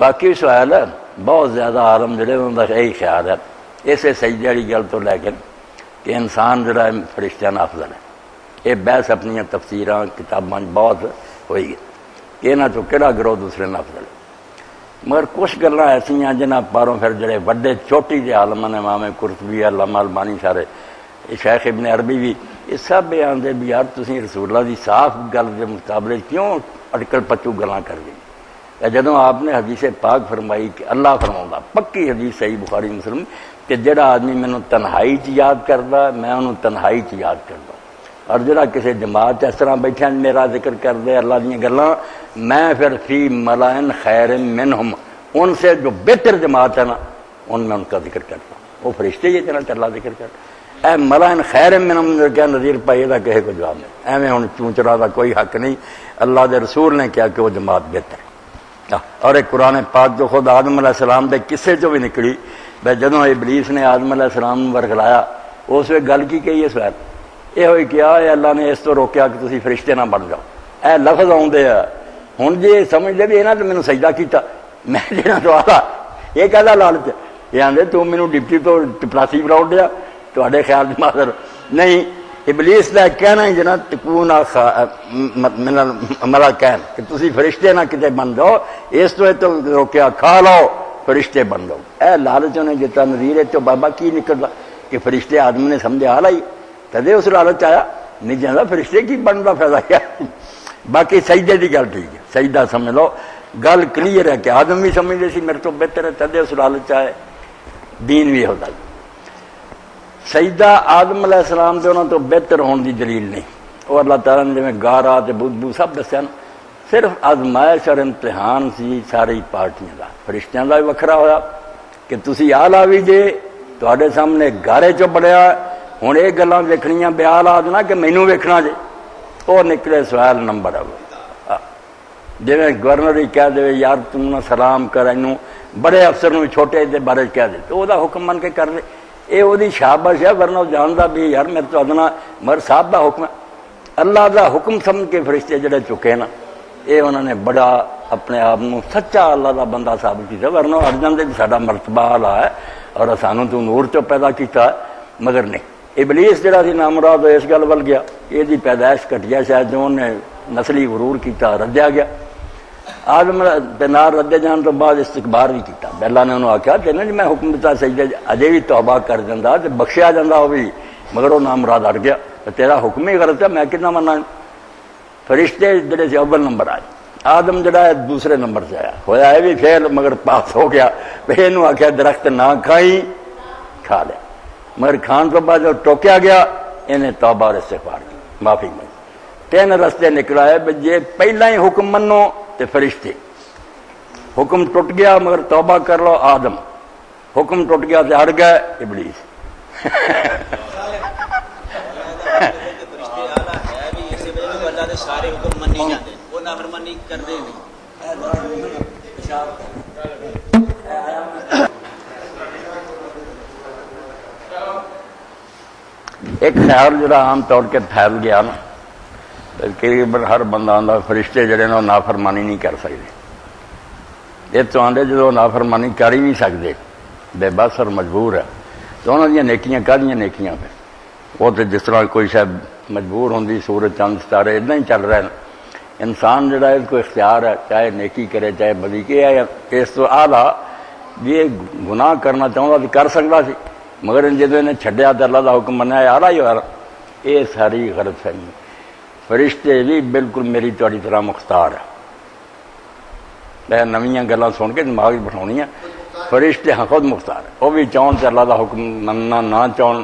باقی سوال ہے بہت زیادہ عالم جڑے انہوں کا یہی خیال ہے اسے سجدے والی گل تو لے کے کہ انسان جڑا ہے فرشتیاں نال افضل ہے. یہ بحث اپنی تفسیراں کتاباں بہت ہوئی ہے کہ یہاں چو کہڑا گروہ دوسرے نال افضل ہے. مگر کچھ گلاں ایسیاں جنہاں پاروں پھر جڑے وڈے چوٹی دے عالم نے امام قرطبی علامہ البانی سارے شیخ ابن عربی بھی یہ سب یہ آندے بھی یار تسی رسول اللہ دی صاف گل دے مقابلے کیوں اٹکل پچو گلاں کر گئی. جدوں آپ نے حدیث پاک فرمائی کہ اللہ فرماؤں پکی حدیث صحیح بخاری مسلم کہ جڑا آدمی مینوں تنہائی چ یاد کردا میں انہوں تنہائی چ یاد کردا اور جڑا کسی جماعت اس طرح بیٹھا میرا ذکر کر دے اللہ دیاں گلاں میں پھر فی ملائن خیر منہم ان سے جو بہتر جماعت ہے نا ان میں ان کا ذکر کرتا ہوں. وہ فرشتے یہ جنہاں اللہ ذکر کرتا اے ملائن خیر منہم کیا نظیر پائے دا کہے کو جواب نہیں ایویں ہن چونچڑا دا کوئی حق نہیں. اللہ دے رسول نے کیا کہ وہ جماعت بہتر ہے. اور ایک قرآن پاک جو خود آدم علیہ السلام دے قصے چوں بھی نکلی بھائی جدوں ابلیس نے آدم علیہ السلام ورگلایا اس وقت گل کی کہی ہے سوال یہ ہوئی کیا اے اللہ نے اس تو روکیا کہ تسی فرشتے نہ بن جاؤ. اے لفظ آؤندے آ ہن جی سمجھ لے بھی انہاں تے مینوں سجدہ کیتا میں جڑا سوال آ یہ کہدا لالچ یہ آندے تو مینوں ڈپٹی تو پلاسی بلاؤ دیا تواڈے خیال دی مادر نہیں. ابلیس کا کہنا ہی جنا تکون من الملائکین کہ تسی فرشتے نہ کتے بن جاؤ اس تو روکیا کھا لو فرشتے بن جاؤ. اے لالچوں نے جتا نظیر ہے تو بابا کی نکلدا کہ فرشتے آدمی نے سمجھا لائی تدے اس لالچ آیا نہیں جانا فرشتے کی بنتا فائدہ کیا. باقی سجدے کی گل ٹھیک ہے سجدہ سمجھ لو گل کلیئر ہے کہ آدم بھی سمجھتے سی میرے تو بہتر ہے تدے اس لالچ آئے دین بھی ہوتا. سجدہ آدم علیہ السلام دے انہوں تو بہتر ہونے دی دلیل نہیں. وہ اللہ تعالیٰ نے جویں گارا تے بدبو سب دسیا صرف آزمائش اور امتحان سی ساری پارٹیاں دا. فرشتیاں دا بھی وکھرا ہویا کہ تسی آل آوی جے تواڈے سامنے گارے چو بڑیا ہن یہ گلاں ویکھنیاں بیال آدنا کہ مینوں ویکھنا جے وہ نکلے سوال نمبر ہے. جویں گورنر ہی کہہ دے یار تم نہ سلام کر اینوں بڑے افسر نوں چھوٹے دے بارے کہہ دے تو وہ دا حکم من کے کر دے یہ وہ شاباش ہے ورنہ جانتا بھی یار میرے تو ادنا مگر صاحب دا حکم ہے. اللہ دا حکم سمجھ کے فرشتے جڑے چکے نا یہ انہوں نے بڑا اپنے آپ کو سچا اللہ دا بندہ ثابت کیا ورنہ ہر جاندے بھی ساڈا مرتبہ اعلیٰ ہے اور سانوں تو نور چو پیدا کیتا ہے مگر نہیں. ابلیس جڑا سی نامراد اس گل ول گیا یہ دی پیدائش گھٹیا شاید جو انہیں نسلی غرور کیتا ردیا گیا. آدم نال ردے جان تو بعد استکبار بھی کیتا. اللہ نے انہوں آخیا کہ نہیں میں حکم دیتا سجدے اجے بھی توبہ کر جاندہ تے بخشیا جاندہ وہ بھی مگر وہ نامراد اڑ گیا تیرا حکم ہی غلط ہے میں کتنا مننا. فرشتے جڑے سے اول نمبر آئے آدم جڑا ہے دوسرے نمبر سے آیا ہویا ہے بھی فیل مگر پاس ہو گیا. پھر انہوں آخیا درخت نہ کھائی کھا لیا مگر کھان تو بعد جب ٹوکیا گیا انہیں توبہ اور استغفار کی معافی مانگی. تین رستے نکلا ہے جے پہلا ہی حکم منو تے فرشتے حکم ٹوٹ گیا مگر توبہ کر لو آدم حکم ٹوٹ گیا تے ہٹ گئے ابلیس. سارے حکم منی جاندے وہ نافرمانی کردے نہیں. ایک خیال جڑا عام طور کے پھیل گیا نا تقریباً ہر بندہ آندا فرشتے جڑے نا نافرمانی نہیں کر سکتے. یہ تو آندے جدو نافرمانی کر ہی نہیں سکتے بے بس اور مجبور ہے تو انہوں دیا نیکیاں کہڑیاں نیکیاں پہ وہ تو جس طرح کوئی شاید مجبور ہوندی سورج چاند ستارے اتنا ہی چل رہے ہیں. انسان جڑا ہے اس کو اختیار ہے چاہے نیکی کرے چاہے بدی کے ہے اس تو اعلیٰ یہ گناہ کرنا چاہتا تو کر سکتا سی مگر جدو انہیں چھڈیا تو اللہ کا حکم منیا اعلیٰ ہی ہو رہا. یہ ساری غلط فہمی. فرشتے بھی بالکل میری تہاڈی طرح مختار ہے. میں نویاں گلاں سن کے دماغ بٹھاؤنی ہیں. فرشتے ہاں خود مختار ہے وہ بھی چاہن سے اللہ کا حکم مننا نہ چاہن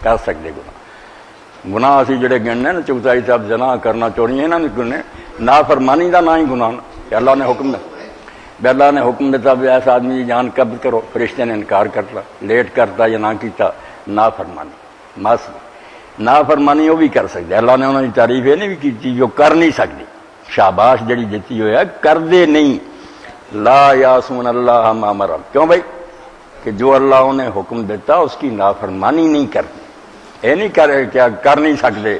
کر سکتے گناہ. گناہ اسی جڑے گننے نا چغتائی صاحب زنا کرنا چوریاں انہاں نے گنے نافرمانی دا نہ ہی گناہ کہ اللہ نے حکم دیا اللہ نے حکم دیتا بھی ایسا آدمی کی جان قبض کرو فرشتے نے انکار کرتا لیٹ کرتا یا نہ کیتا نافرمانی معصیت. نافرمانی وہ بھی کر سکتے اللہ نے انہوں نے تعریف یہ نہیں بھی کی جو کر نہیں سکتی شاباش جڑی دیتی ہوئی ہے کر دے نہیں. لا یاسون اللہ ما امر کیوں بھائی کہ جو اللہ انہیں حکم دیتا اس کی نافرمانی نہیں کرتی. یہ نہیں کیا کر نہیں سکتے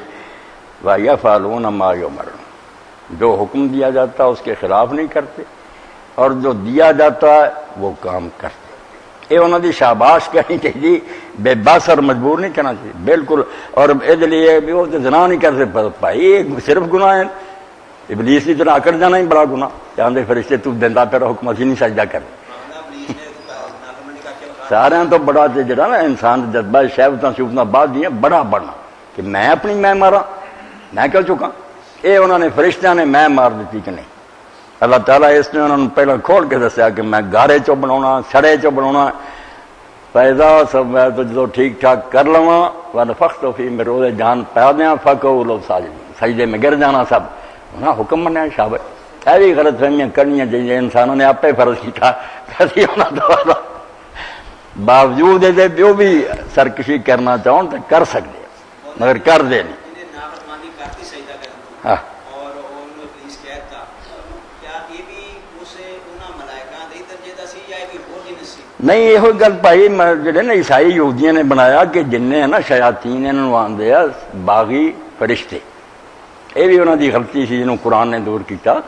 وَيَفْعَلُونَ مَا يُؤْمَرُونَ جو حکم دیا جاتا اس کے خلاف نہیں کرتے اور جو دیا جاتا ہے وہ کام کرتے. یہ انہوں کی شاباش کہنی چاہیے، بے بس اور مجبور نہیں کہنا چاہیے بالکل. اور یہ لیے بھی وہ زنا نہیں کرتے بھائی، یہ صرف گناہ ہے. ابلیس کی طرح اکڑ جانا ہی بڑا گناہ. چاہتے فرشتے تو دینا پھر حکم اسی نہیں سجدہ کر. سارے تو بڑا جڑا نا انسان جذبہ شہوتاں شوفتاں بعد دیا بڑا بڑنا کہ میں اپنی میں مارا، میں کیوں چکا. یہ انہوں نے فرشتیاں نے میں مار دیتی کہ نہیں. اللہ تعالیٰ اس نے انہوں نے پہلے کھول کے دسیا کہ میں گارے چو بنا سڑے چو بنا پیدا سب میں تو جدو ٹھیک ٹھاک کر لوا ونفخت فی میں روزے جان پا دیا فقعوا لو ساجدین، سجدے میں گر جانا. سب انہاں حکم منیا شابت. یہ بھی غلط فہمیاں کرنیاں چاہیے. انسانوں نے آپ فرض کیا باوجود یہ جو بھی سرکشی کرنا چاہوں تو کر سکتے مگر کر دے نہیں. نافرمانی کرتی سجدہ کرن ہاں اور انہوں پولیس کہتا کیا یہ بھی اسے انہاں ملائکہ دے درجے دا سی یا یہ ہور جنس سی؟ نہیں یہ گل بھائی جڑے نا عیسائی یہودیاں نے بنایا کہ جن ہے نا شیاطین انہوں آندے آ باغی فرشتے. یہ بھی انہوں دی غلطی سی جنہوں قرآن نے دور کیتا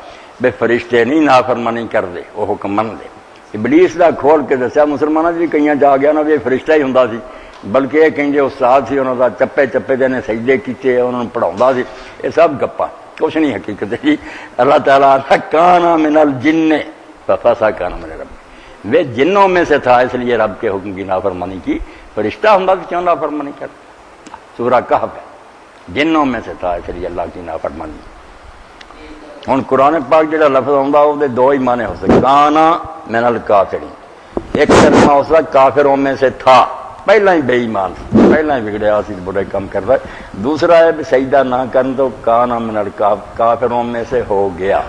بے فرشتے نہیں نافرمانی کر دے وہ حکم من دے. ابلیس دا کھول کے دسیا مسلمانوں بھی کئی جا گیا نا بھی فرشتہ ہی ہوں سی، بلکہ یہ کہیں استاد سی انہوں دا چپے چپے دے سجدے کیتے انہوں نے پڑھاؤں سی. یہ سب گپا کچھ نہیں حقیقت جی. اللہ تعالیٰ کانا من الجن ففسق عن امر رب، وہ جنوں میں سے تھا اس لیے رب کے حکم کی نافرمانی کی. فرشتہ ہوں تو کیوں نافرمانی کر. سورہ کہف ہے جنوں میں سے تھا اس لیے اللہ کی نافرمانی. ہوں قرآن پاک جہاں لفظ آتا وہ دو ہی معنی ہو سکتے. کانا من الکافرین، ایک ترجمہ ہو سکتا کافروں میں سے تھا، پہلا ہی بے ایمان پہلا ہی بگڑیا سی برے کام کرتا ہے. دوسرا ہے سجدہ نہ کرن تو کانا من کافروں میں سے ہو گیا.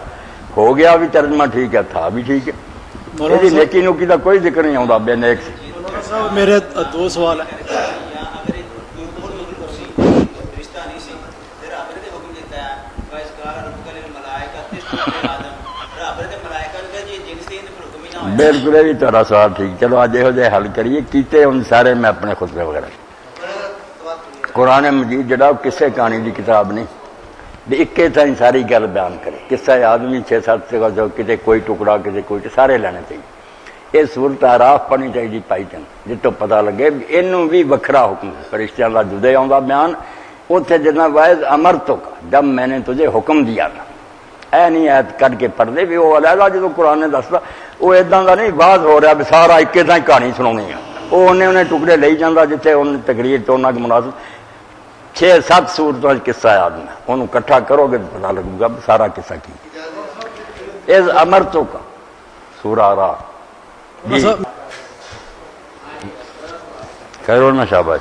ہو گیا بھی ترجمہ ٹھیک ہے، تھا بھی ٹھیک ہے. نیکی نوکی کا کوئی ذکر نہیں آتا بے نیک سے. میرے دو سوال ہیں. بالکل بھی تھوڑا سوال ٹھیک. چلو اج یہو جہ حل کریے کیتے ہوں سارے میں اپنے خطبے وغیرہ. قرآن مجید جڑا کسے کہانی دی کتاب نہیں بھی اکے تھیں ساری گل بیان کرے. قصہ آدمی 6-7 جو کتے کوئی ٹکڑا کتے کوئی سارے لینے چاہیے. یہ صورت آراف پڑھنی چاہیے پائی چند جتوں پتہ لگے یہ بھی وکھرا حکم فرشتیاں کا جدے آتا بیان. اتنے جتنا واحد امر تو کا جب میں نے تجھے حکم دیا تھا اے نہیں ایت کٹ کے پڑھ دے بھی وہ علیحدہ جب قرآن نے دستا وہ ادا کا نہیں واضح ہو رہا بھی سارا اکے تھیں کہانی سنانی ہے. وہ انہیں ٹکڑے لے جانا جتنے انہیں تقریر تو انہوں کے مناسب 6-7 صورتوں قصہ یاد میں انہوں کٹھا کرو گے تو پتا لگے گا سارا قصہ کی. اس امر تو کا سورہ را کرو نا شاباش.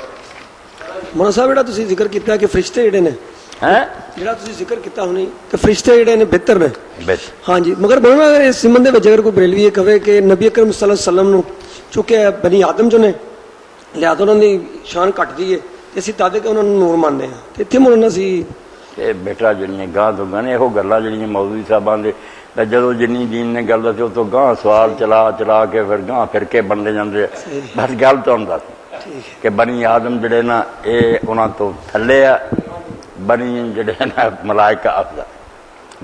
مولانا صاحب جڑا تسی ذکر کیتا کہ فرشتے جڑے نے جڑا تسی ذکر کیتا ہونی کہ فرشتے جڑے نے بہتر نے. ہاں جی مگر مولانا اگر اس سمبند وچ اگر کوئی بریلوی یہ کہے کہ نبی اکرم صلی اللہ علیہ وسلم نو چونکہ بنی آدم جو نے لہذا انہوں نے شان کٹ دی ہے اسی تادے کہ انہوں نے نور ماننے ہیں. تے ایتھے مولانا سی اے بیٹا جڑیاں گاہ تو گانے یہو گلاں جڑیاں مولوی صاحباں دے جدو جنی دین نے گل دسی تو گاہ سوال چلا چلا کے پھر گاہ فرقے بنتے جاندے. بس گل تو ہوں کہ بنی آدم جڑے نا یہ انہوں تو تھلے ہے، بنی جڑے نا ملائکہ افضل.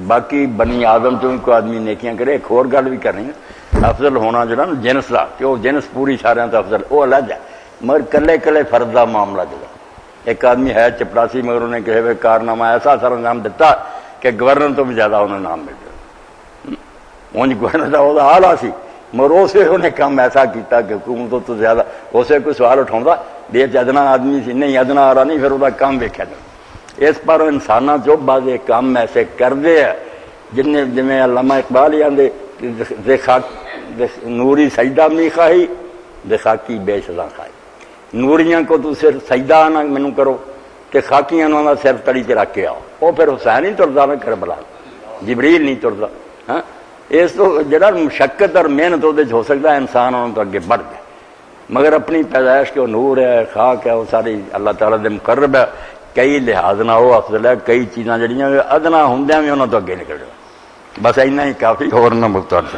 باقی بنی آدم تو کوئی آدمی نیکیاں کرے. ایک اور گل بھی کرنی ہے افضل ہونا جڑا نا جنس کا کہ وہ جنس پوری سارے تو افضل وہ الگ ہے مگر کلے کلے فرد کا معاملہ جڑا. ایک آدمی ہے چپڑاسی مگر انہیں کہے ہوئے کارنامہ ایسا سر انجام دیتا کہ گورنر تو بھی زیادہ انہیں نام مل گیا. انج گورنر کا وہ آلہ سی مگر اسے انہیں کام ایسا کیتا کہ حکومتوں تو زیادہ اسے کوئی سوال اٹھاؤں بے ادنا آدمی سی نہیں ادنا آ رہا نہیں پھر وہ کام ویکیا جائے. اس پر انسانوں جو بعض کام ایسے کرتے ہیں جن جی علامہ اقبال ہی آدھے نوری سجدہ نہیں خواہی دے خاکی بے سزا خواہی. نوریاں کو تو صرف سجدہ نہ مینو کرو کہ خاکیاں انہوں کا صرف تڑی کے رکھ کے آؤ. وہ پھر حسین نہیں ترتا نہ کربلا جبریل نہیں ترتا. ہاں اس تو جڑا مشقت اور محنت وہ ہو سکتا ہے انسان انہوں تو اگے بڑھ گیا مگر اپنی پیدائش کے وہ نور ہے خاک ہے وہ ساری اللہ تعالیٰ دے مقرب ہے. کئی لحاظ نہ وہ افضل ہے کئی چیزاں جڑیاں ادنا ہوندیاں بھی انہوں تو اگے نکل جائے. بس اینا ہی کافی اور نہ مختار سے